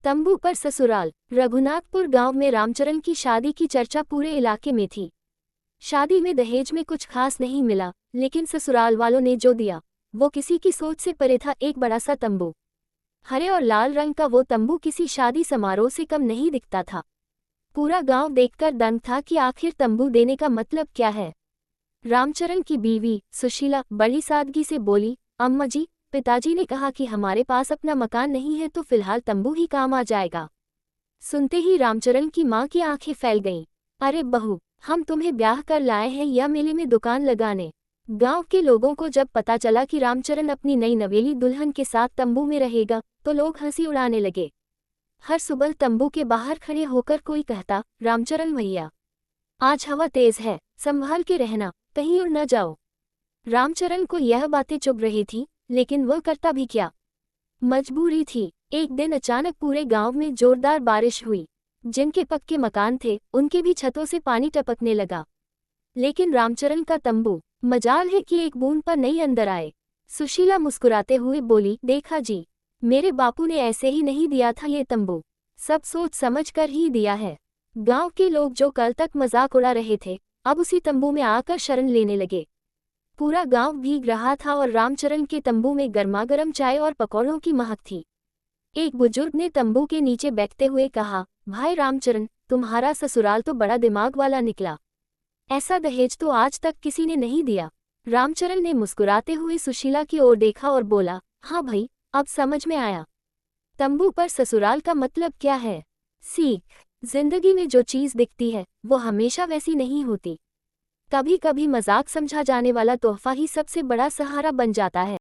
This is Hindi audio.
तंबू पर ससुराल। रघुनाथपुर गांव में रामचरण की शादी की चर्चा पूरे इलाके में थी। शादी में दहेज में कुछ खास नहीं मिला, लेकिन ससुराल वालों ने जो दिया वो किसी की सोच से परे था। एक बड़ा सा तंबू, हरे और लाल रंग का वो तंबू किसी शादी समारोह से कम नहीं दिखता था। पूरा गांव देखकर दंग था कि आखिर तंबू देने का मतलब क्या है। रामचरण की बीवी सुशीला बड़ी सादगी से बोली, अम्मा जी, पिताजी ने कहा कि हमारे पास अपना मकान नहीं है तो फिलहाल तंबू ही काम आ जाएगा। सुनते ही रामचरण की मां की आंखें फैल गईं। अरे बहू, हम तुम्हें ब्याह कर लाए हैं या मेले में दुकान लगाने? गांव के लोगों को जब पता चला कि रामचरण अपनी नई नवेली दुल्हन के साथ तंबू में रहेगा तो लोग हंसी उड़ाने लगे। हर सुबह तंबू के बाहर खड़े होकर कोई कहता, रामचरण भैया, आज हवा तेज है, संभाल के रहना, कहीं उड़ न जाओ। रामचरण को यह बातें चुभ रही थी, लेकिन वह करता भी क्या, मजबूरी थी। एक दिन अचानक पूरे गांव में जोरदार बारिश हुई। जिनके पक्के मकान थे उनके भी छतों से पानी टपकने लगा। लेकिन रामचरण का तंबू, मजाल है कि एक बूंद पर नहीं अंदर आए। सुशीला मुस्कुराते हुए बोली, देखा जी, मेरे बापू ने ऐसे ही नहीं दिया था ये तंबू, सब सोच समझ कर ही दिया है। गांव के लोग जो कल तक मजाक उड़ा रहे थे अब उसी तंबू में आकर शरण लेने लगे। पूरा गांव भीग रहा था और रामचरण के तंबू में गर्मागर्म चाय और पकौड़ों की महक थी। एक बुजुर्ग ने तंबू के नीचे बैठते हुए कहा, भाई रामचरण, तुम्हारा ससुराल तो बड़ा दिमाग वाला निकला। ऐसा दहेज तो आज तक किसी ने नहीं दिया। रामचरण ने मुस्कुराते हुए सुशीला की ओर देखा और बोला, हाँ भाई, अब समझ में आया। तंबू पर ससुराल का मतलब क्या है। सीख, जिंदगी में जो चीज दिखती है वो हमेशा वैसी नहीं होती। कभी कभी मजाक समझा जाने वाला तोहफा ही सबसे बड़ा सहारा बन जाता है।